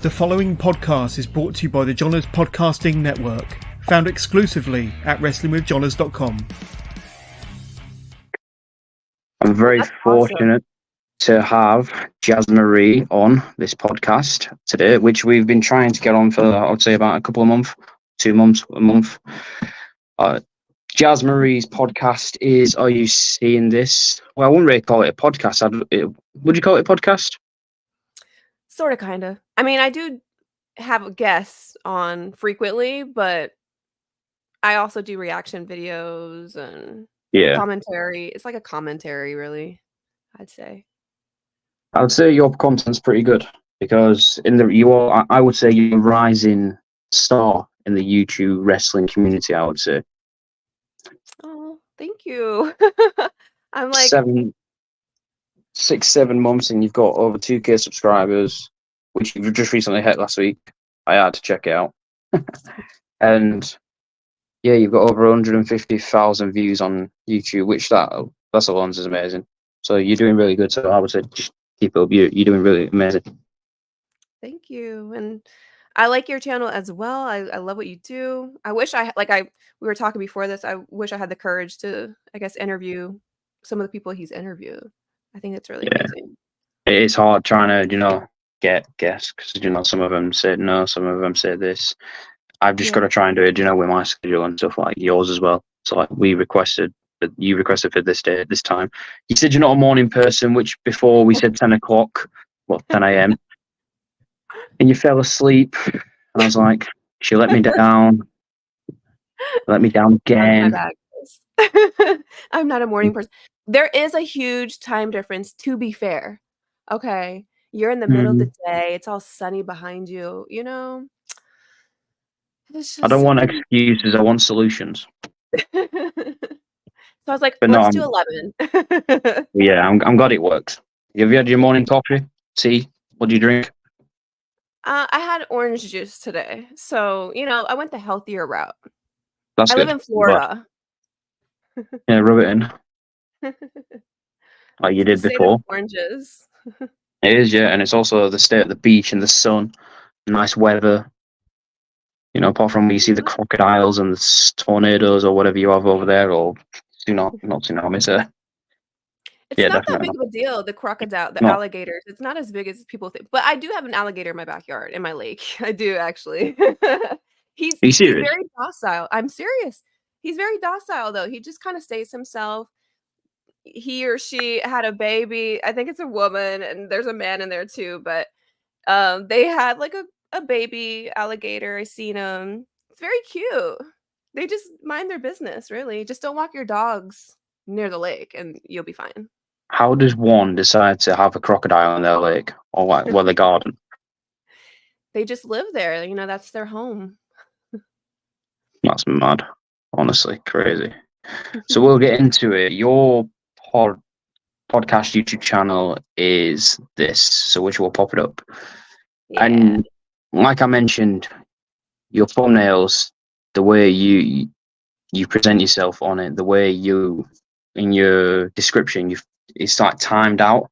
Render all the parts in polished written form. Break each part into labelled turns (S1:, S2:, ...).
S1: The following podcast is brought to you by the Johners Podcasting Network, found exclusively at wrestlingwithjohners.com.
S2: I'm very
S3: That's
S2: fortunate to have Jasmarie on this podcast today, which we've been trying to get on for, I would say, about a couple of months, 2 months, a month. Jasmarie's podcast is Are You Seeing This? Well, I wouldn't really call it a podcast. Would you call it a podcast?
S3: Sort of, kind of. I mean, I do have guests on frequently, but I also do reaction videos and commentary. It's like a commentary, really, I'd say.
S2: I would say your content's pretty good because I would say you're a rising star in the YouTube wrestling community, I would say.
S3: Oh, thank you. I'm like
S2: 6-7 months and you've got over 2K subscribers, which you've just recently hit last week. I had to check it out. And yeah, you've got over 150,000 views on YouTube, which that's alone is amazing. So you're doing really good. So I would say just keep it up. You're doing really amazing.
S3: Thank you. And I like your channel as well. I love what you do. I wish we were talking before this, I wish I had the courage to, I guess, interview some of the people he's interviewed. I think it's really amazing.
S2: It's hard trying to, get guests because, some of them said no, some of them said this. I've just got to try and do it, with my schedule and stuff like yours as well. So like you requested for this day at this time. You said you're not a morning person, which before we said 10 o'clock, 10 a.m. and you fell asleep. And I was like, she let me down. Let me down again.
S3: I'm not a morning person. There is a huge time difference, to be fair. Okay. You're in the middle of the day. It's all sunny behind you, It's
S2: I don't want excuses. I want solutions.
S3: So I was like, let's do 11.
S2: Yeah, I'm glad it works. Have you had your morning coffee? Tea? What do you drink?
S3: I had orange juice today. So, I went the healthier route.
S2: That's good.
S3: I live in Florida.
S2: Yeah, rub it in. Like you did before.
S3: Oranges.
S2: It is, yeah, and it's also the state of the beach and the sun, nice weather. Apart from when you see the crocodiles and the tornadoes or whatever you have over there, or not tsunamis.
S3: It's not that big of a deal. The crocodile, the alligators. It's not as big as people think. But I do have an alligator in my backyard, in my lake. I do actually. He's very docile. I'm serious. He's very docile though. He just kind of stays himself. He or she had a baby. I think it's a woman, and there's a man in there too. But they had like a baby alligator. I seen him. It's very cute. They just mind their business, really. Just don't walk your dogs near the lake, and you'll be fine.
S2: How does one decide to have a crocodile in their lake or their garden?
S3: They just live there. That's their home.
S2: That's mad. Honestly, crazy. So we'll get into it. Your podcast YouTube channel is this, so which will pop it up. Yeah. And like I mentioned, your thumbnails, the way you present yourself on it, the way in your description, it's like timed out,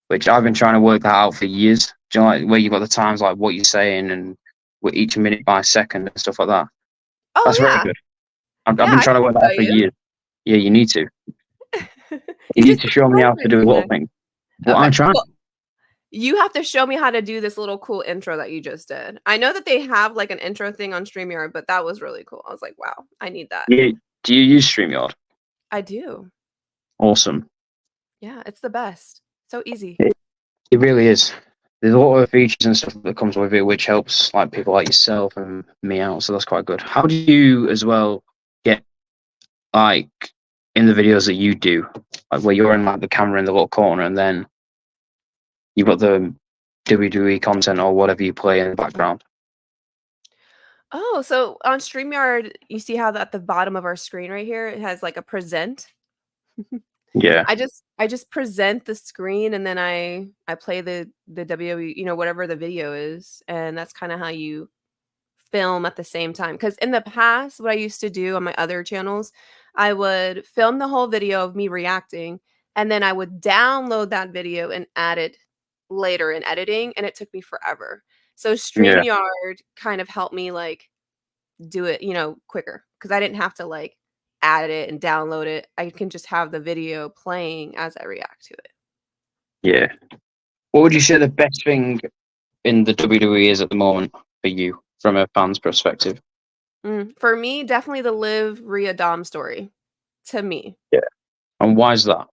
S2: which I've been trying to work that out for years. Do you know, like where you've got the times, like what you're saying and with each minute by second and stuff like that?
S3: Oh,
S2: that's very good. I've been trying to work that out for years. Yeah, you need to. You need to show me how to do a little thing. Well, I'm trying. Well,
S3: you have to show me how to do this little cool intro that you just did. I know that they have like an intro thing on StreamYard, but that was really cool. I was like, wow, I need that.
S2: Yeah. Do you use StreamYard?
S3: I do.
S2: Awesome.
S3: Yeah, it's the best. So easy.
S2: It really is. There's a lot of features and stuff that comes with it, which helps like people like yourself and me out. So that's quite good. How do you as well get like in the videos that you do, like where you're in like the camera in the little corner and then you've got the WWE content or whatever you play in the background?
S3: Oh, so on StreamYard, you see how at the bottom of our screen right here, it has like a present.
S2: Yeah.
S3: I just present the screen and then I play the WWE, whatever the video is, and that's kind of how you film at the same time. Because in the past, what I used to do on my other channels, I would film the whole video of me reacting, and then I would download that video and add it later in editing, and it took me forever. So StreamYard kind of helped me like do it, quicker, because I didn't have to like add it and download it. I can just have the video playing as I react to it.
S2: Yeah. What would you say the best thing in the WWE is at the moment for you, from a fan's perspective?
S3: For me, definitely the Liv Rhea Dom story. To me.
S2: Yeah. And why is that?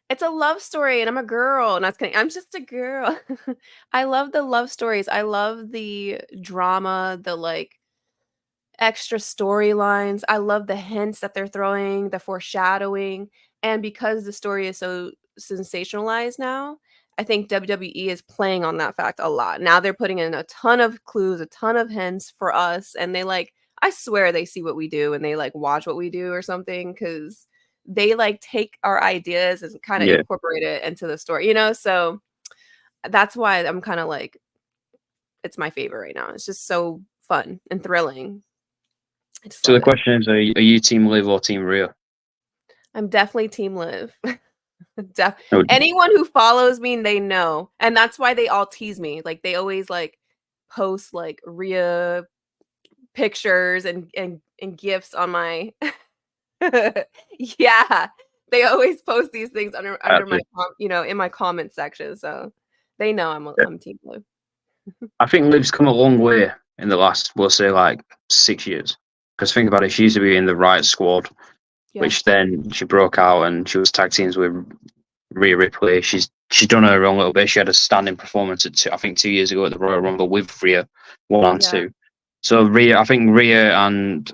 S3: It's a love story, and I'm a girl. And I was kidding. I'm just a girl. I love the love stories. I love the drama, the like extra storylines. I love the hints that they're throwing, the foreshadowing. And because the story is so sensationalized now, I think WWE is playing on that fact a lot. Now they're putting in a ton of clues, a ton of hints for us. And they like, I swear they see what we do and they like watch what we do or something, because they like take our ideas and kind of incorporate it into the story, So that's why I'm kind of like, it's my favorite right now. It's just so fun and thrilling.
S2: So the question is, are you Team Liv or Team Rhea?
S3: I'm definitely Team Liv. Anyone who follows me, they know. And that's why they all tease me. Like they always like post like Rhea pictures and gifts on my yeah. They always post these things under my in my comment section. So they know I'm Team Liv.
S2: I think Liv's come a long way in the last, we'll say, like 6 years. Because think about it, she used to be in the Riot Squad, which then she broke out and she was tag teams with Rhea Ripley. She's done her own little bit. She had a standing performance at 2 years ago at the Royal Rumble with Rhea 1 and 2. So I think Rhea and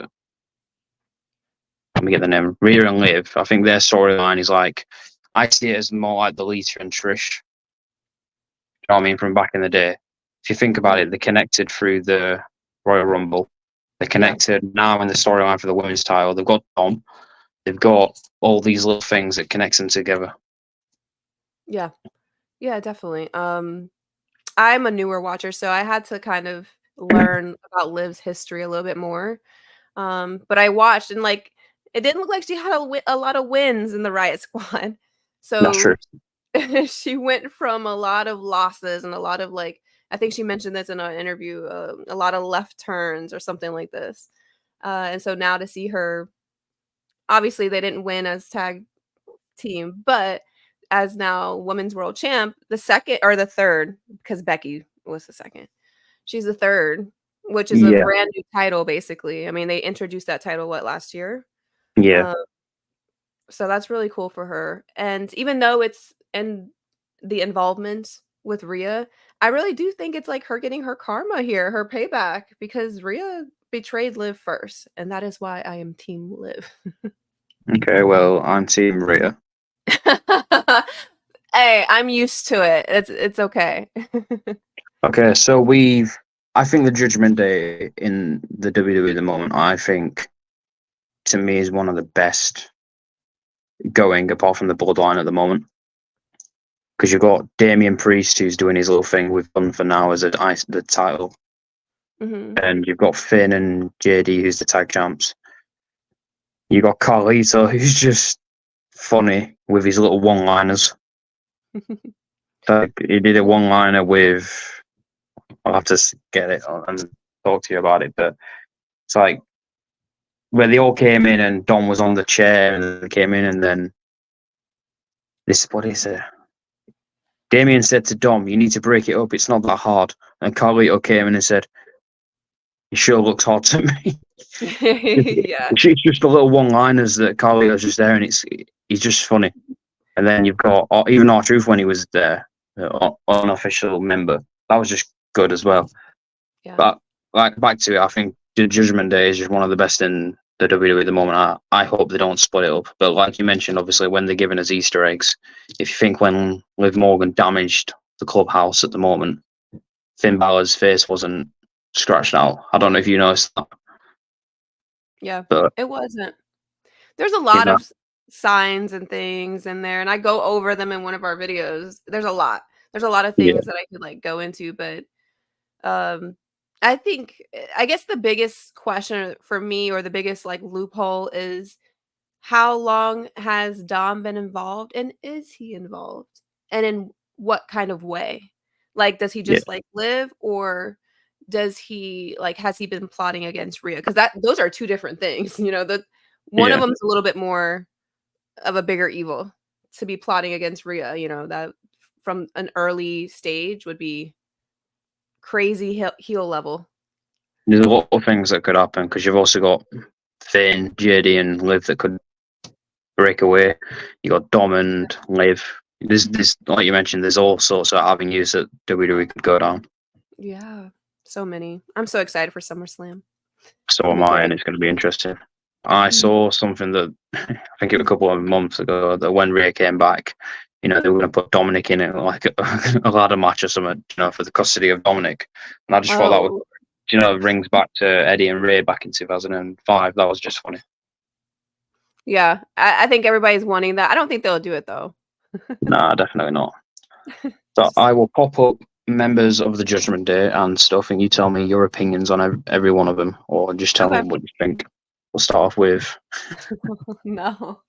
S2: let me get the name. Rhea and Liv, I think their storyline is like, I see it as more like the Lita and Trish. You know what I mean? From back in the day. If you think about it, they connected through the Royal Rumble. They're connected now in the storyline for the women's title. They've got Dom. They've got all these little things that connects them together.
S3: Yeah. Yeah, definitely. I'm a newer watcher, so I had to kind of learn about Liv's history a little bit more. But I watched and like it didn't look like she had a lot of wins in the Riot Squad. So
S2: that's true.
S3: She went from a lot of losses and a lot of like, I think she mentioned this in an interview, a lot of left turns or something like this. And so now to see her, obviously they didn't win as tag team, but as now women's world champ, the second or the third, because Becky was the second. She's the third, which is a brand new title, basically. I mean, they introduced that title, last year?
S2: Yeah.
S3: So that's really cool for her. And even though it's in the involvement with Rhea, I really do think it's like her getting her karma here, her payback, because Rhea betrayed Liv first. And that is why I am Team Liv.
S2: Okay, well, I'm Team Rhea.
S3: Hey, I'm used to it. It's okay.
S2: Okay, so I think the Judgment Day in the WWE at the moment, I think, to me, is one of the best going, apart from the Bloodline at the moment. Because you've got Damian Priest, who's doing his little thing with Fun for now as the title. And you've got Finn and JD, who's the tag champs. You've got Carlito, who's just funny with his little one-liners. He did a one-liner with, I'll have to get it and talk to you about it, but it's like where they all came in and Dom was on the chair and they came in and then this is what he said. Damien said to Dom, "You need to break it up. It's not that hard." And Carlito came in and said, "It sure looks hard to me."
S3: Yeah.
S2: It's just the little one-liners that Carlito's just there and he's just funny. And then you've got even R-Truth when he was there, unofficial member. That was just good as well.
S3: Yeah.
S2: But like back to it, I think the Judgment Day is just one of the best in the WWE at the moment. I hope they don't split it up. But like you mentioned, obviously, when they're giving us Easter eggs, if you think when Liv Morgan damaged the clubhouse at the moment, Finn Balor's face wasn't scratched out. I don't know if you noticed that.
S3: Yeah, but it wasn't. There's a lot of signs and things in there, and I go over them in one of our videos. There's a lot of things that I could like go into, but I guess the biggest question for me, or the biggest like loophole, is how long has Dom been involved, and is he involved, and in what kind of way? Like, does he just like Liv, or does he like, has he been plotting against Rhea? Because those are two different things. One of them's a little bit more of a bigger evil to be plotting against Rhea. That from an early stage would be crazy heel level.
S2: There's a lot of things that could happen because you've also got Finn, JD, and Liv that could break away. You got Dom and Liv. There's like you mentioned, there's all sorts of avenues that WWE could go down.
S3: Yeah, so many. I'm so excited for SummerSlam.
S2: So am I, and it's going to be interesting. I saw something that I think it was a couple of months ago that when Rhea came back, they were going to put Dominic in it like a ladder match or something, for the custody of Dominic. And I just thought that was, rings back to Eddie and Rhea back in 2005. That was just funny.
S3: Yeah, I think everybody's wanting that. I don't think they'll do it though.
S2: Nah, definitely not. So I will pop up members of the Judgment Day and stuff, and you tell me your opinions on every one of them, or just tell me what you think. We'll start off with.
S3: No.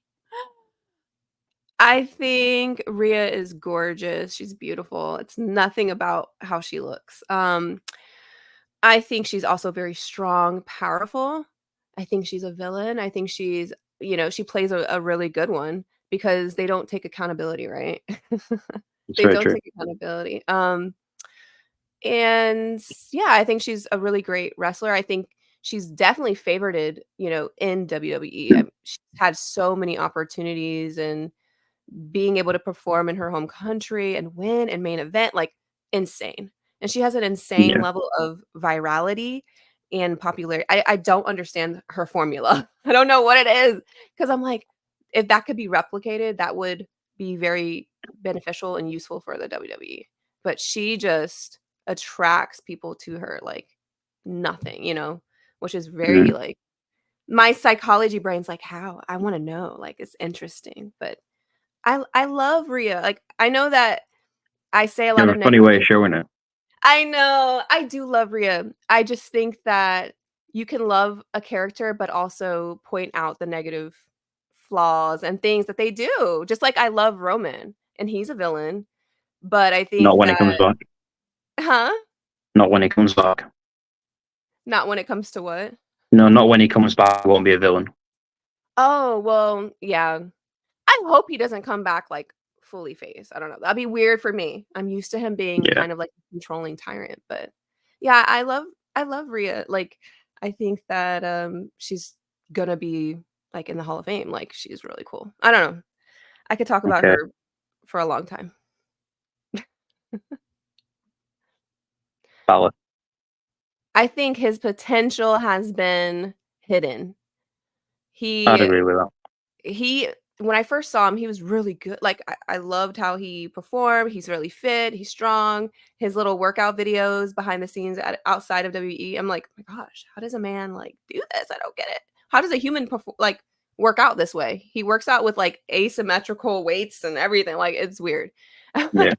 S3: I think Rhea is gorgeous. She's beautiful. It's nothing about how she looks. I think she's also very strong, powerful. I think she's a villain. I think she's, she plays a really good one because they don't take accountability, right? They don't take accountability. And yeah, I think she's a really great wrestler. I think she's definitely favorited, in WWE. She's had so many opportunities, and being able to perform in her home country and win and main event, like, insane. And she has an insane level of virality and popularity. I don't understand her formula. I don't know what it is, because I'm like, if that could be replicated, that would be very beneficial and useful for the WWE. But she just attracts people to her like nothing, which is very like, my psychology brain's like, how? I want to know. Like, it's interesting. But I love Rhea. Like, I know that I say a lot of
S2: funny way of showing it.
S3: I know. I do love Rhea. I just think that you can love a character, but also point out the negative flaws and things that they do. Just like I love Roman, and he's a villain. But I think
S2: not when he comes back.
S3: Huh?
S2: Not when he comes back.
S3: Not when it comes to what?
S2: No, not when he comes back. He won't be a villain.
S3: Oh, well, yeah. I hope he doesn't come back like fully face. I don't know. That'd be weird for me. I'm used to him being kind of like a controlling tyrant, but yeah, I love Rhea. Like, I think that she's gonna be like in the Hall of Fame. Like, she's really cool. I don't know. I could talk about her for a long time.
S2: Valid.
S3: I think his potential has been hidden.
S2: I'd agree with that.
S3: When I first saw him, he was really good. Like, I loved how he performed. He's really fit. He's strong. His little workout videos behind the scenes outside of WE. I'm like, oh my gosh, how does a man like do this? I don't get it. How does a human work out this way? He works out with like asymmetrical weights and everything. Like, it's weird.
S2: Yeah.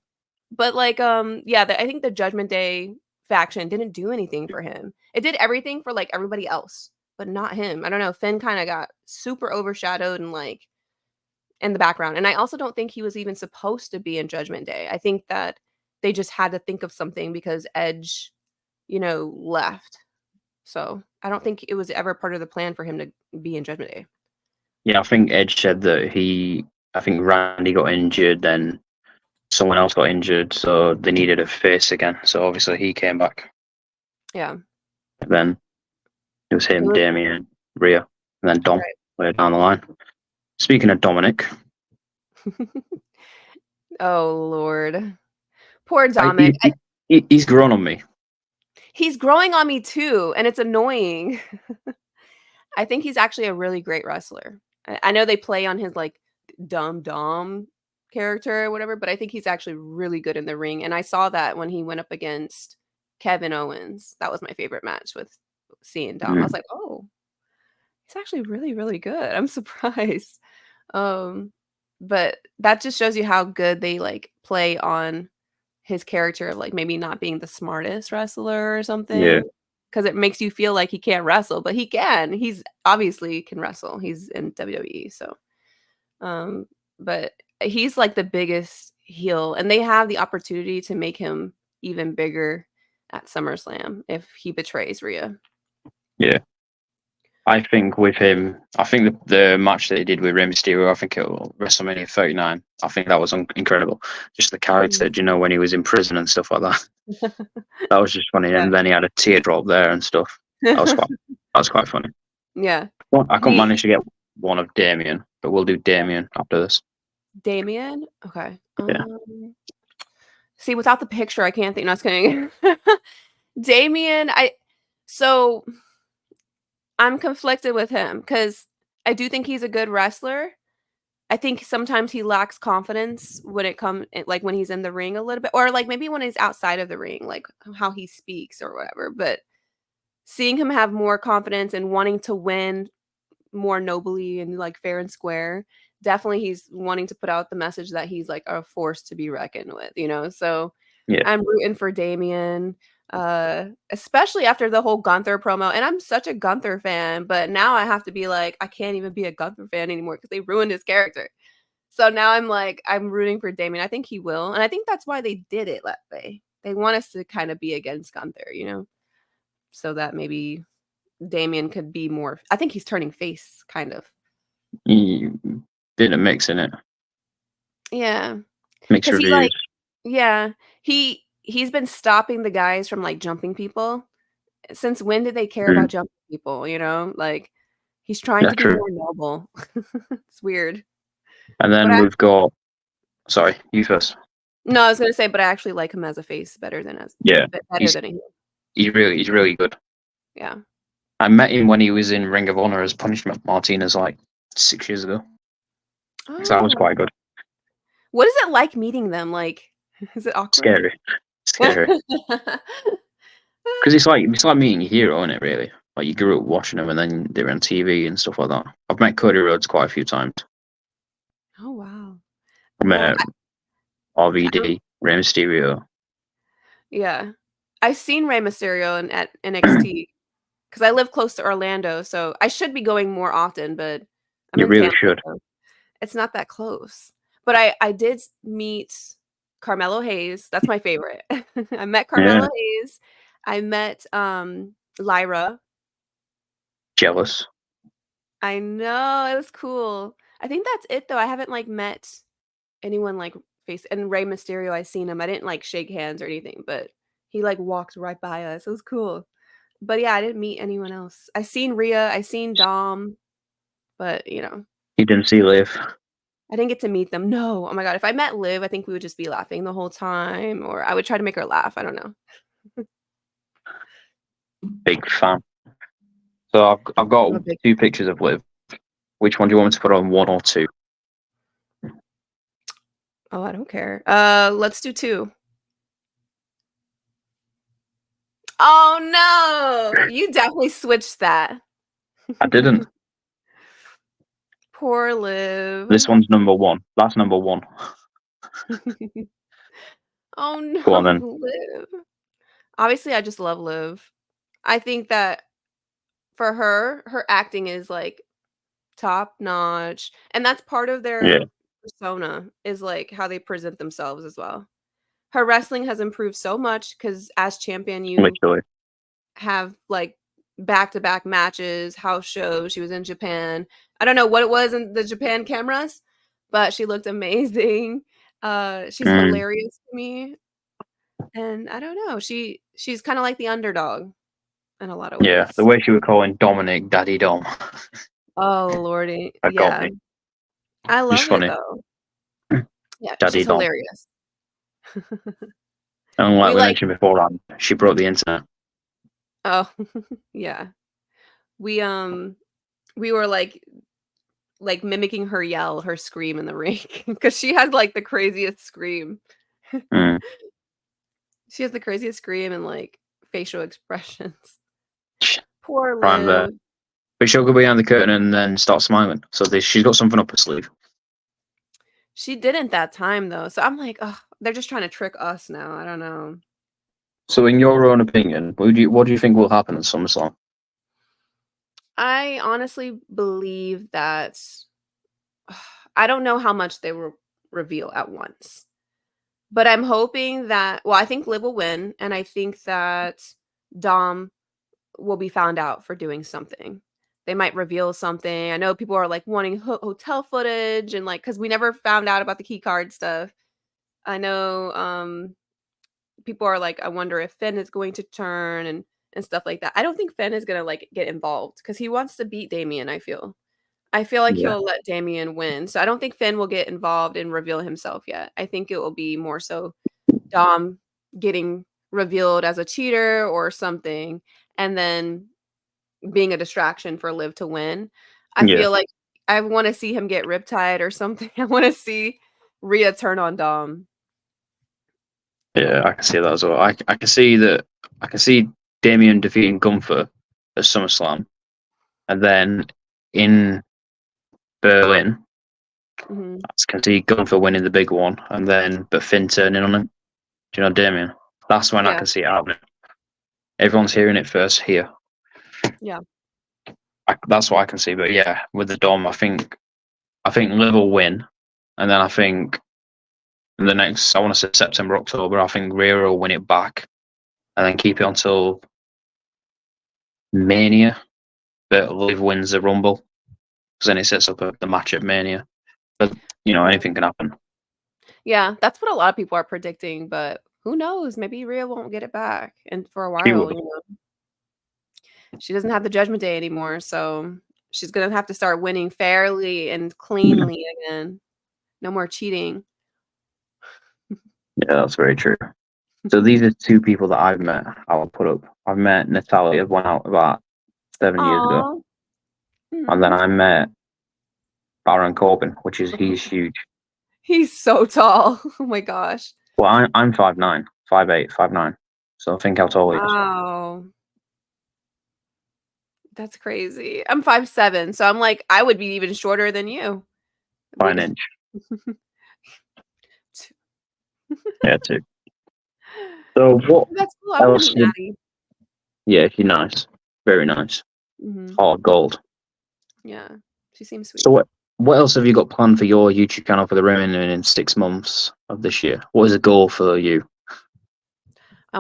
S3: But like, I think the Judgment Day faction didn't do anything for him. It did everything for like everybody else, but not him. I don't know. Finn kind of got super overshadowed and like in the background. And I also don't think he was even supposed to be in Judgment Day. I think that they just had to think of something because Edge, left. So I don't think it was ever part of the plan for him to be in Judgment Day.
S2: Yeah, I think Edge said that I think Randy got injured, then someone else got injured, so they needed a face again. So obviously he came back.
S3: Yeah.
S2: And then it was him, Damien, Rhea, and then Dom way down the line. Speaking of Dominic.
S3: Oh, Lord. Poor Dominic.
S2: He's grown on me.
S3: He's growing on me too, and it's annoying. I think he's actually a really great wrestler. I know they play on his like dumb Dom character or whatever, but I think he's actually really good in the ring. And I saw that when he went up against Kevin Owens. That was my favorite match with seeing Dom. I was like, oh, he's actually really, really good. I'm surprised. But that just shows you how good they like play on his character of like maybe not being the smartest wrestler or something.
S2: Yeah.
S3: Because it makes you feel like he can't wrestle, but he can. He's obviously can wrestle. He's in WWE, so. But he's like the biggest heel, and they have the opportunity to make him even bigger at SummerSlam if he betrays Rhea.
S2: Yeah. I think with him, I think the match that he did with Rey Mysterio, I think it was WrestleMania 39. I think that was incredible. Just the character, when he was in prison and stuff like that. That was just funny.
S3: Yeah.
S2: And then he had a teardrop there and stuff. That was quite funny.
S3: Yeah.
S2: I couldn't manage to get one of Damien, but we'll do Damien after this.
S3: Damien? Okay.
S2: Yeah.
S3: See, without the picture, I can't think. No, I was kidding. Damien, I'm conflicted with him because I do think he's a good wrestler. I think sometimes he lacks confidence when it comes, like when he's in the ring a little bit, or like maybe when he's outside of the ring, like how he speaks or whatever. But seeing him have more confidence and wanting to win more nobly and like fair and square, definitely he's wanting to put out the message that he's like a force to be reckoned with, So
S2: yeah.
S3: I'm rooting for Damien. Especially after the whole Gunther promo, and I'm such a Gunther fan, but now I have to be like, I can't even be a Gunther fan anymore because they ruined his character. So now I'm rooting for Damien. I think he will, and I think that's why they did it that way. They want us to kind of be against Gunther, so that maybe Damien could be more. I think he's turning face, kind of.
S2: He did a mix in it.
S3: Yeah,
S2: mixed reviews.
S3: He's been stopping the guys from like jumping people. Since when did they care about jumping people? Like he's trying to be more noble. It's weird.
S2: And then we've got. Sorry, you first.
S3: No, I was gonna say, but I actually like him as a face better than better than a heel. He's
S2: really good.
S3: Yeah.
S2: I met him when he was in Ring of Honor as Punishment Martinez like 6 years ago. Oh. So that was quite good.
S3: What is it like meeting them? Like, is it awkward?
S2: Scary. Because it's like meeting a hero, isn't it? Really, like you grew up watching them, and then they're on TV and stuff like that. I've met Cody Rhodes quite a few times.
S3: Oh wow!
S2: I met RVD, Rey Mysterio.
S3: Yeah, I've seen Rey Mysterio at NXT because I live close to Orlando, so I should be going more often. But
S2: you really should.
S3: So it's not that close. But I did meet Carmelo Hayes. That's my favorite. I met Carmelo Hayes. I met Lyra.
S2: Jealous.
S3: I know, it was cool. I think that's it though. I haven't like met anyone like face and Rey Mysterio. I seen him. I didn't like shake hands or anything, but he like walked right by us. It was cool. But yeah, I didn't meet anyone else. I seen Rhea. I seen Dom, but
S2: You didn't see Liv.
S3: I didn't get to meet them. No. Oh my god. If I met Liv, I think we would just be laughing the whole time, or I would try to make her laugh. I don't know.
S2: Big fan. So I've got 2 pictures of Liv. Which one do you want me to put on, 1 or 2?
S3: Oh, I don't care. Let's do 2. Oh no! You definitely switched that.
S2: I didn't.
S3: Poor Liv.
S2: This one's number 1. That's number 1.
S3: Oh no,
S2: Go on, then.
S3: Liv. Obviously, I just love Liv. I think that for her acting is like top notch, and that's part of their persona is like how they present themselves as well. Her wrestling has improved so much because as champion, you have like back-to-back matches, house shows. She was in Japan. I don't know what it was in the Japan cameras, but she looked amazing. She's hilarious to me. And I don't know. She's kind of like the underdog in a lot of ways.
S2: Yeah, the way she was calling Dominic Daddy Dom.
S3: Oh lordy.
S2: That got me.
S3: I love
S2: Just funny.
S3: it though. Yeah,
S2: Daddy
S3: she's
S2: Dom.
S3: hilarious.
S2: And like we mentioned before, she broke the internet.
S3: Oh, yeah. We were like mimicking her yell, her scream in the ring because she has like the craziest scream. She has the craziest scream and like facial expressions. Poor Liv.
S2: But she'll go behind the curtain and then start smiling. So she's got something up her sleeve.
S3: She didn't that time though. So I'm like, oh, they're just trying to trick us now. I don't know.
S2: So in your own opinion, what do you think will happen at SummerSlam?
S3: I honestly believe that I don't know how much they will reveal at once. But I'm hoping that, well, I think Liv will win, and I think that Dom will be found out for doing something. They might reveal something. I know people are like wanting hotel footage and like, because we never found out about the key card stuff. I know people are like, I wonder if Finn is going to turn and stuff like that. I don't think Finn is gonna like get involved because he wants to beat Damien. I feel like
S2: Yeah.
S3: he'll let Damien win. So I don't think Finn will get involved and reveal himself yet. I think it will be more so Dom getting revealed as a cheater or something, and then being a distraction for Liv to win. I
S2: Yeah.
S3: feel like I want to see him get riptide or something. I want to see Rhea turn on Dom.
S2: Yeah, I can see that as well. I can see that. I can see Damien defeating Gunther at SummerSlam, and then in Berlin,
S3: Mhm.
S2: I can see Gunther winning the big one, and then but Finn turning on him. Do you know Damien? That's when I
S3: Yeah.
S2: can see it happening. Everyone's hearing it first here.
S3: Yeah.
S2: That's what I can see. But yeah, with the Dom, I think Liv will win, and then I think in the next, I want to say September, October, I think Rhea will win it back, and then keep it until Mania. But Liv wins the Rumble, because then it sets up the match at Mania. But anything can happen.
S3: Yeah, that's what a lot of people are predicting, but who knows? Maybe Rhea won't get it back and for a
S2: She
S3: while,
S2: will.
S3: She doesn't have the Judgment Day anymore, so she's gonna have to start winning fairly and cleanly again. No more cheating.
S2: Yeah, that's very true. So these are two people that I've met. I'll put up. I've met Natalia, went out about 7 years ago,
S3: Aw.
S2: and then
S3: Mhm.
S2: I met Baron Corbin, he's huge.
S3: He's so tall. Oh my gosh.
S2: Well, I'm 5'9", 5'8", 5'9". So think how tall he is.
S3: Wow. That's crazy. I'm 5'7", so I'm like, I would be even shorter than you.
S2: By an inch. Yeah, too. So what
S3: That's cool. I wanna
S2: else
S3: meet
S2: would?
S3: Maddie.
S2: Yeah, she's nice. Very nice.
S3: Mhm.
S2: Hard gold.
S3: Yeah. She seems sweet.
S2: So what else have you got planned for your YouTube channel for the remaining 6 months of this year? What is the goal for you?
S3: I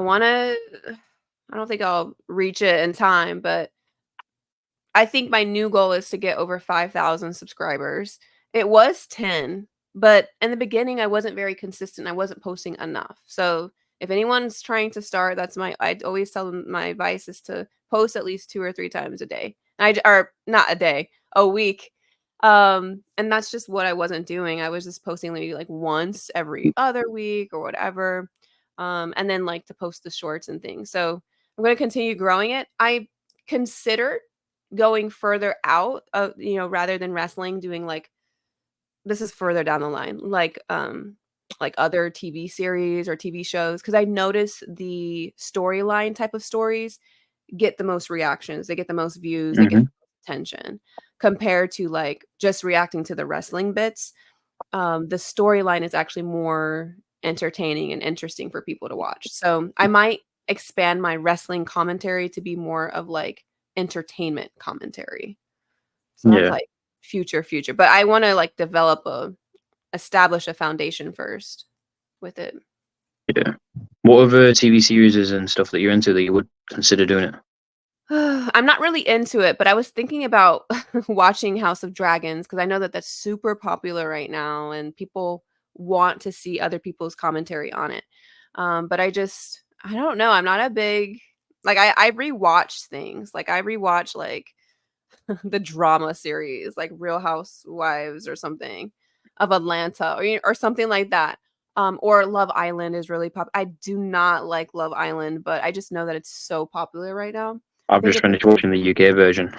S3: don't think I'll reach it in time, but I think my new goal is to get over 5,000 subscribers. It was 10, but in the beginning, I wasn't very consistent. I wasn't posting enough. So if anyone's trying to start, I'd always tell them my advice is to post at least 2 or 3 times a day. Or not a day, a week. And that's just what I wasn't doing. I was just posting maybe like once every other week or whatever. And then like to post the shorts and things. So I'm going to continue growing it. I considered going further out, rather than wrestling, doing like, this is further down the line, like other TV series or TV shows, because I notice the storyline type of stories get the most reactions, they get the most views, they get
S2: Mm-hmm.
S3: the most attention compared to like just reacting to the wrestling bits. The storyline is actually more entertaining and interesting for people to watch. So I might expand my wrestling commentary to be more of like entertainment commentary. So that's
S2: Yeah.
S3: like future. But I want to like establish a foundation first with it.
S2: Yeah. What other TV series and stuff that you're into that you would consider doing it?
S3: I'm not really into it, but I was thinking about watching House of Dragons because I know that that's super popular right now and people want to see other people's commentary on it. But I don't know. I'm not a big, like, I rewatch things. Like, I rewatch, like, the drama series, like Real Housewives or something of Atlanta or something like that. Or Love Island is really pop. I do not like Love Island, but I just know that it's so popular right now. I
S2: I've
S3: think
S2: just finished watching the UK version.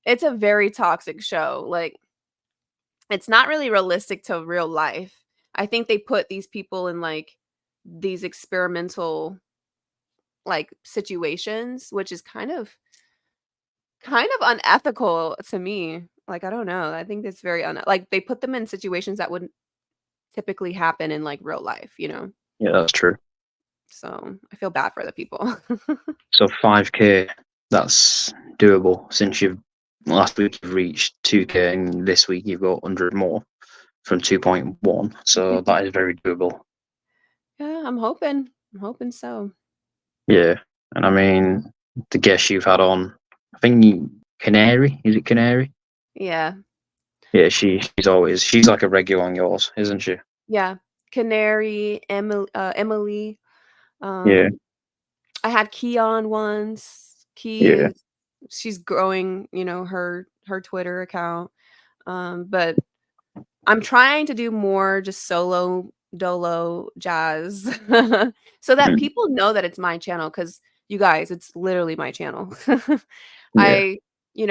S3: it's a very toxic show. Like, it's not really realistic to real life. I think they put these people in like these experimental like situations, which is kind of unethical to me. Like, I don't know. I think it's very like they put them in situations that wouldn't typically happen in like real life.
S2: Yeah, that's true.
S3: So I feel bad for the people.
S2: So 5K, that's doable since last week you've reached 2K and this week you've got 100 more from 2.1. So that is very doable.
S3: Yeah, I'm hoping. I'm hoping so.
S2: Yeah, and I mean, the guests you've had on, I think Canary, is it Canary?
S3: Yeah.
S2: Yeah, she's like a regular on yours, isn't she?
S3: Yeah. Canary, Emily.
S2: Yeah.
S3: I had Key on once.
S2: Yeah.
S3: She's growing, her Twitter account. But I'm trying to do more just solo dolo jazz so that people know that it's my channel, because you guys, it's literally my channel.
S2: Yeah.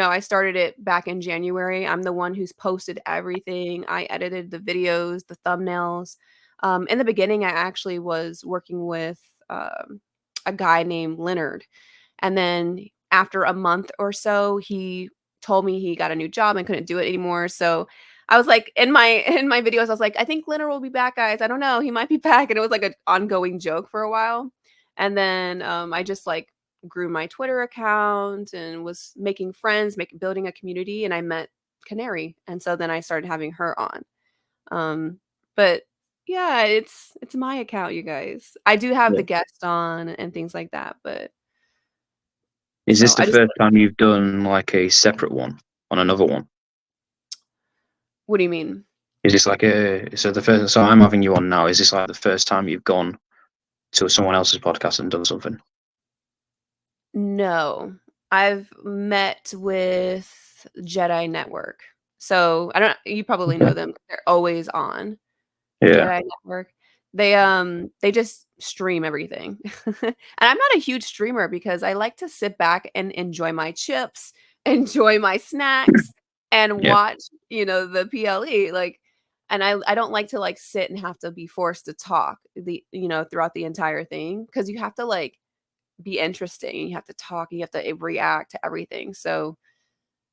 S3: I started it back in January. I'm the one who's posted everything. I edited the videos, the thumbnails. In the beginning, I actually was working with a guy named Leonard. And then after a month or so, he told me he got a new job and couldn't do it anymore. So I was like, in my videos, I was like, I think Leonard will be back, guys. I don't know. He might be back. And it was like an ongoing joke for a while. And then I just like grew my Twitter account and was making friends, building a community. And I met Canary. And so then I started having her on. But yeah, it's my account, you guys. I do have the guest on and things like that, but
S2: is this the
S3: I just
S2: first time you've done like a separate one on another one?
S3: What do you mean?
S2: Is this like so I'm having you on now. Is this like the first time you've gone to someone else's podcast and done something?
S3: No. I've met with Jedi Network. So you probably know them. They're always on.
S2: Yeah.
S3: Jedi Network. They just stream everything. And I'm not a huge streamer because I like to sit back and enjoy my chips, enjoy my snacks, and watch, the PLE. Like, and I don't like to like sit and have to be forced to talk throughout the entire thing, because you have to like be interesting. You have to talk, you have to react to everything. So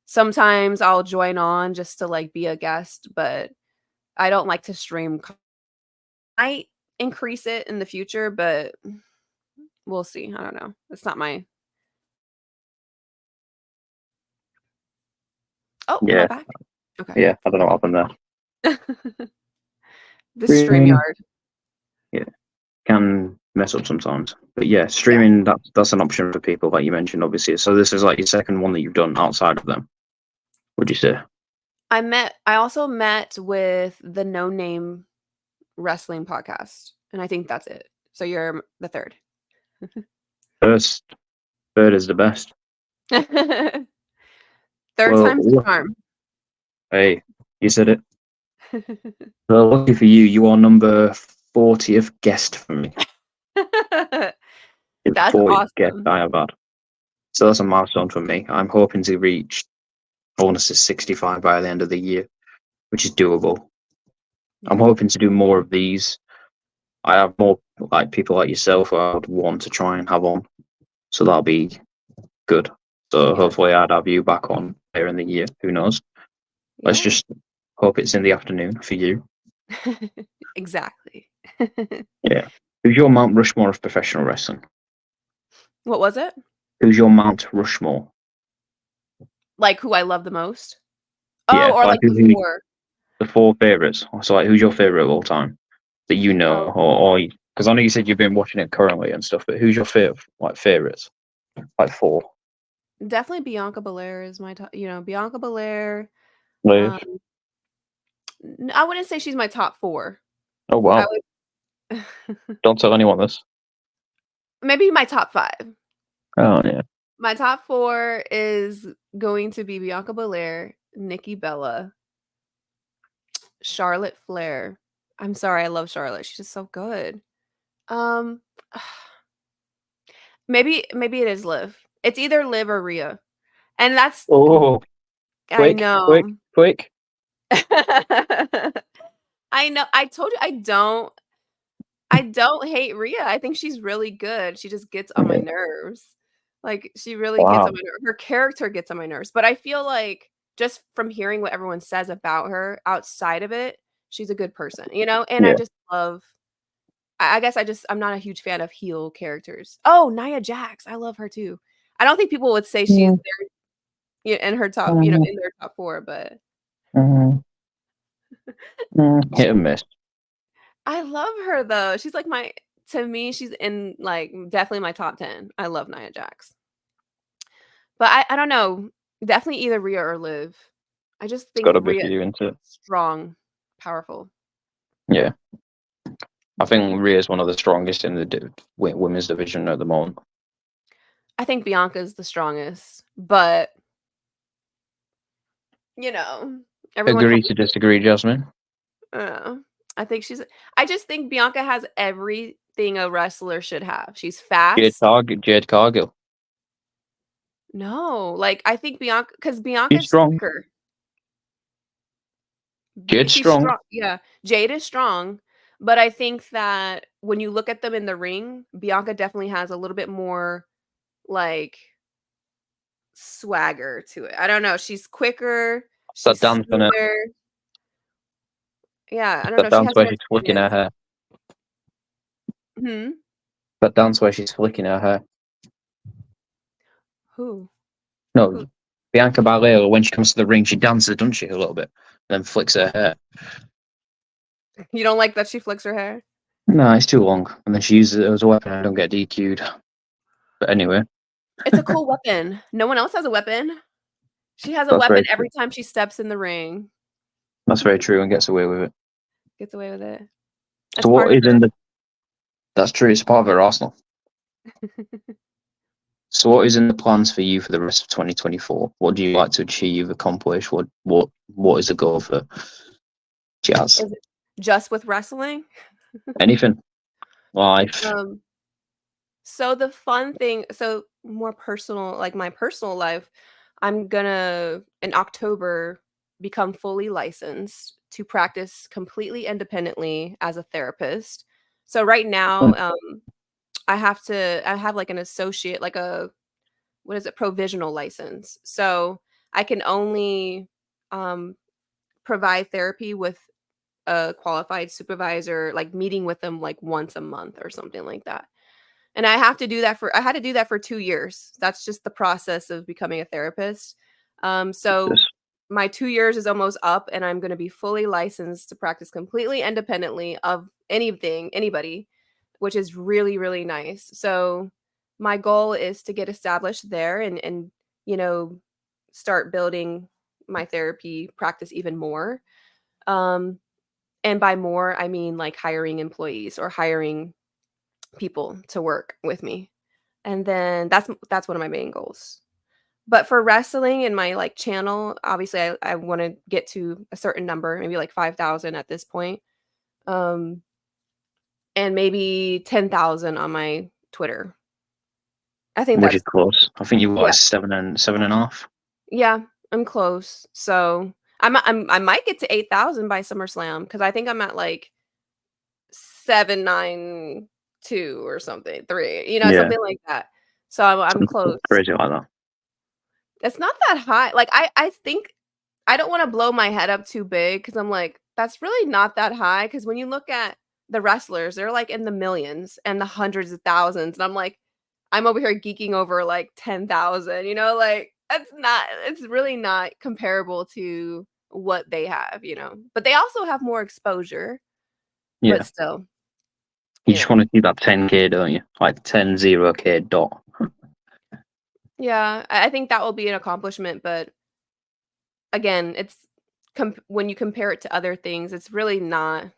S3: sometimes I'll join on just to like be a guest, but I don't like to stream. Might increase it in the future, but we'll see. I don't know. It's not my Oh, am I back? Okay.
S2: Yeah, I don't know what happened there.
S3: The StreamYard.
S2: Yeah, can mess up sometimes. But yeah, streaming, that's an option for people that you mentioned, obviously. So this is like your second one that you've done outside of them, would you say?
S3: I also met with the No Name Wrestling podcast, and I think that's it. So you're the third.
S2: Third is the best.
S3: Third time's the charm.
S2: Hey, you said it. So lucky for you, you are number 40th guest for me.
S3: That's
S2: 40th
S3: awesome.
S2: guest I have had. So that's a milestone for me. I'm hoping to reach, I want to say 65 by the end of the year, which is doable. I'm hoping to do more of these. I have more like people like yourself who I would want to try and have on. So that'll be good. So hopefully I'd have you back on later in the year. Who knows? Let's just hope it's in the afternoon for you.
S3: Exactly.
S2: Yeah. Who's your Mount Rushmore of professional wrestling?
S3: What was it?
S2: Who's your Mount Rushmore?
S3: Like who I love the most?
S2: Yeah,
S3: Oh, or like the four.
S2: The four favorites. So like, who's your favorite of all time that you know, or because I know you said you've been watching it currently and stuff, but who's your favorites? Like four.
S3: Definitely Bianca Belair is my top. Bianca Belair.
S2: Liv.
S3: I wouldn't say she's my top four.
S2: Oh wow! Don't tell anyone this.
S3: Maybe my top five.
S2: Oh yeah.
S3: My top four is going to be Bianca Belair, Nikki Bella, Charlotte Flair. I'm sorry, I love Charlotte. She's just so good. Maybe it is Liv. It's either Liv or Rhea. And that's
S2: quick,
S3: I know.
S2: Quick.
S3: I know. I told you I don't hate Rhea. I think she's really good. She just gets on my nerves. Like she really gets on my nerves. Her character gets on my nerves. But I feel like just from hearing what everyone says about her outside of it, she's a good person, And I just love I guess I'm not a huge fan of heel characters. Oh, Nia Jax. I love her too. I don't think people would say she's there in her top, in their top four, but
S2: hit and miss.
S3: I love her though. She's like to me, she's in like definitely my top 10. I love Nia Jax. But I don't know. Definitely either Rhea or Liv. I just
S2: It's
S3: think
S2: got to be
S3: Rhea
S2: for
S3: is
S2: you, isn't it?
S3: strong, powerful.
S2: Yeah. I think Rhea is one of the strongest in the women's division at the moment.
S3: I think Bianca's the strongest, but you know, everyone
S2: Agree to disagree, Jasmine.
S3: I think I just think Bianca has everything a wrestler should have. She's fast.
S2: Jade Cargill.
S3: No, like I think Bianca, because
S2: She's
S3: Bianca's
S2: strong.
S3: quicker.
S2: Jade's
S3: She's
S2: strong.
S3: Yeah, Jade is strong, but I think that when you look at them in the ring, Bianca definitely has a little bit more like swagger to it. I don't know. She's quicker.
S2: That
S3: She's
S2: dance on it.
S3: smoother. Yeah, I don't
S2: That
S3: know. She
S2: dance
S3: has
S2: where
S3: more
S2: she's flicking her
S3: experience.
S2: hair. That dance where she's flicking her hair.
S3: Who?
S2: No, Bianca Belair, when she comes to the ring, she dances, doesn't she, a little bit, and then flicks her hair.
S3: You don't like that she flicks her hair?
S2: No, it's too long, and then she uses it as a weapon and don't get DQ'd. But anyway.
S3: It's a cool weapon. No one else has a weapon. She has a weapon every time she steps in the ring.
S2: That's very true, and gets away with it.
S3: Gets away with it.
S2: So what is in the... That's true, it's part of her arsenal. So what is in the plans for you for the rest of 2024? What do you like to achieve, accomplish? What is the goal for Jazz?
S3: Is it just with wrestling?
S2: Anything. Life.
S3: So the fun thing, so more personal, like my personal life, I'm gonna in October become fully licensed to practice completely independently as a therapist. So right now, I have like an associate, like a what is it, provisional license. So I can only provide therapy with a qualified supervisor, like meeting with them like once a month or something like that. And I had to do that for 2 years. That's just the process of becoming a therapist. So my 2 years is almost up and I'm going to be fully licensed to practice completely independently of anybody, which is really, really nice. So my goal is to get established there and you know, start building my therapy practice even more. And by more, I mean like hiring employees or hiring people to work with me. And then that's one of my main goals. But for wrestling and my like channel, obviously I want to get to a certain number, maybe like 5,000 at this point. And maybe 10,000 on my Twitter. I think
S2: Which is close. I think you've got like 7.5.
S3: Yeah, I'm close. So I might get to 8,000 by SummerSlam because I think I'm at like 792 or something, 3, something like that. So I'm close.
S2: Crazy like that.
S3: It's not that high. Like I think I don't want to blow my head up too big because I'm like, that's really not that high. Because when you look at the wrestlers, they're like in the millions and the hundreds of thousands. And I'm like, I'm over here geeking over like 10,000, like it's really not comparable to what they have, but they also have more exposure, but still.
S2: You just want to see that 10K, don't you? Like 10-0K dot.
S3: Yeah, I think that will be an accomplishment, but again, it's when you compare it to other things, it's really not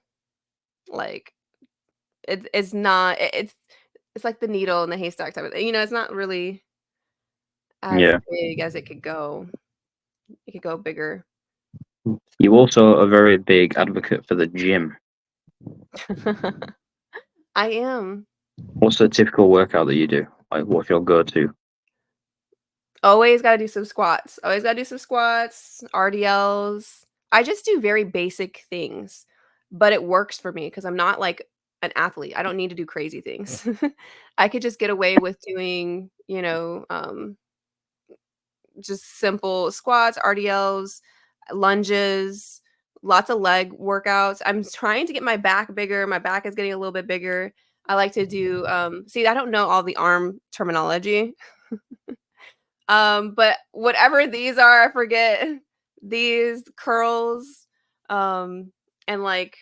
S3: like it's not it's like the needle in the haystack type of thing. It's not really as big as it could go. It could go bigger.
S2: You also are a very big advocate for the gym.
S3: I am.
S2: What's the typical workout that you do? Like, what's your go-to?
S3: Always got to do some squats. Always got to do some squats, RDLs. I just do very basic things, but it works for me because I'm not like an athlete. I don't need to do crazy things. I could just get away with doing, just simple squats, RDLs, lunges, lots of leg workouts. I'm trying to get my back bigger. My back is getting a little bit bigger. I like to do see, I don't know all the arm terminology. But whatever these are, I forget. These curls and like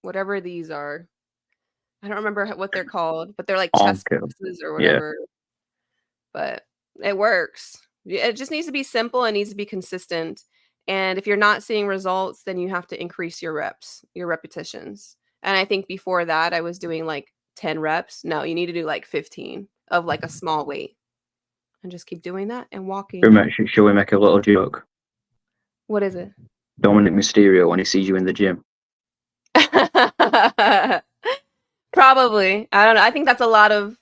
S3: whatever these are. I don't remember what they're called, but they're like
S2: Arm
S3: chest
S2: curl.
S3: presses or
S2: Yeah.
S3: whatever. But it works. It just needs to be simple and needs to be consistent. And if you're not seeing results, then you have to increase your reps, your repetitions. And I think before that, I was doing like 10 reps. No, you need to do like 15 of like a small weight and just keep doing that and walking.
S2: Shall we make a little joke?
S3: What is it?
S2: Dominic Mysterio when he sees you in the gym.
S3: Probably. I don't know. I think that's a lot of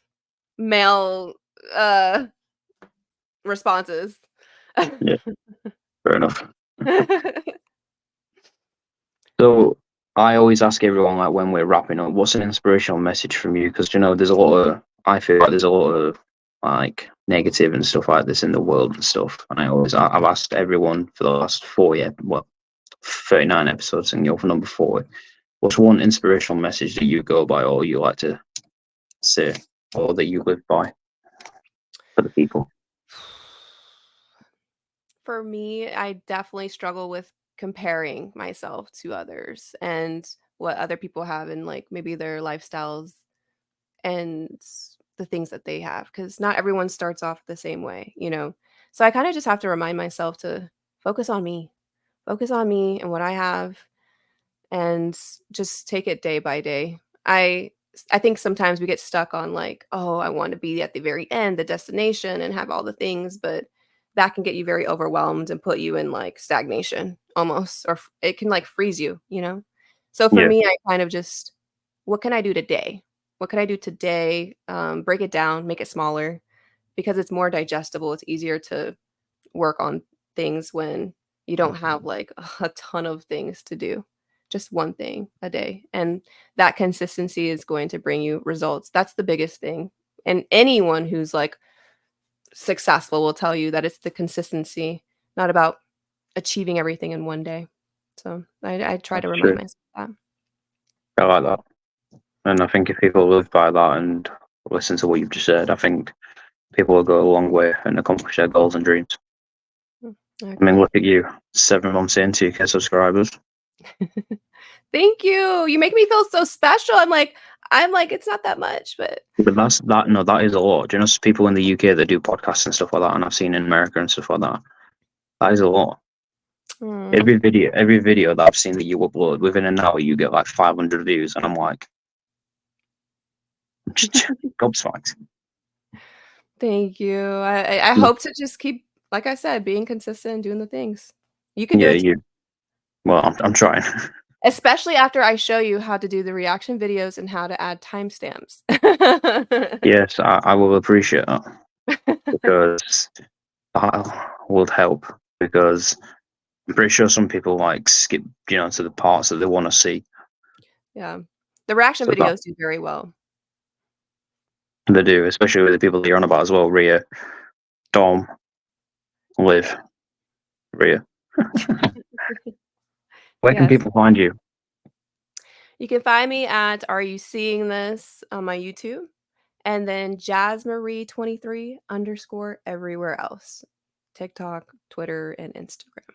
S3: male responses.
S2: Yeah, fair enough. So I always ask everyone, like, when we're wrapping up, what's an inspirational message from you? Because, you know, I feel like there's a lot of like negative and stuff like this in the world and stuff. And I've asked everyone for the last 39 episodes, and you're for number 4. What's one inspirational message that you go by, or you like to say, or that you live by for the people?
S3: For me, I definitely struggle with comparing myself to others and what other people have and like maybe their lifestyles and the things that they have, because not everyone starts off the same way, you know. So I kind of just have to remind myself to focus on me, and what I have, and just take it day by day. I think sometimes we get stuck on like, oh, I want to be at the very end, the destination, and have all the things, but that can get you very overwhelmed and put you in like stagnation almost, or it can like freeze you, you know? So for me, I kind of just, what can I do today? What can I do today? Break it down, make it smaller, because it's more digestible. It's easier to work on things when you don't have like a ton of things to do. Just one thing a day. And that consistency is going to bring you results. That's the biggest thing. And anyone who's like successful will tell you that it's the consistency, not about achieving everything in one day. So I try to remind myself that.
S2: I like that. And I think if people live by that and listen to what you've just said, I think people will go a long way and accomplish their goals and dreams. Okay. I mean, look at you, 7 months in, 2K subscribers.
S3: Thank you. You make me feel so special. I'm like, it's not that much, but
S2: that is a lot. Do you know, people in the UK that do podcasts and stuff like that, and I've seen in America and stuff like that. That is a lot. Every video that I've seen that you upload, within an hour you get like 500 views, and I'm like, gobsmacked.
S3: Thank you. I hope to just keep, like I said, being consistent and doing the things. You can do it.
S2: Well, I'm trying.
S3: Especially after I show you how to do the reaction videos and how to add timestamps.
S2: Yes, I will appreciate that, because that would help, because I'm pretty sure some people like skip, you know, to the parts that they want to see.
S3: Yeah. The reaction videos do very well.
S2: They do, especially with the people that you're on about as well. Rhea, Dom, Liv, Rhea. Where can people find you?
S3: You can find me at Are You Seeing This on my YouTube, and then Jasmarie23 _ everywhere else. TikTok, Twitter, and Instagram.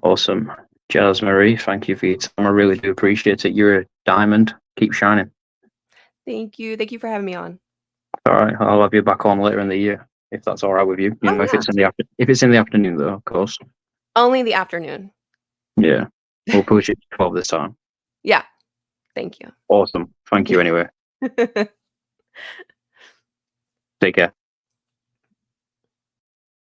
S2: Awesome. Jasmarie, thank you for your time. I really do appreciate it. You're a diamond. Keep shining.
S3: Thank you. Thank you for having me on.
S2: All right. I'll have you back on later in the year, if that's all right with you. You know, if it's in the afternoon, though, of course.
S3: Only the afternoon.
S2: Yeah. We'll push it to 12 this time.
S3: Yeah. Thank you.
S2: Awesome. Thank you anyway. Take care.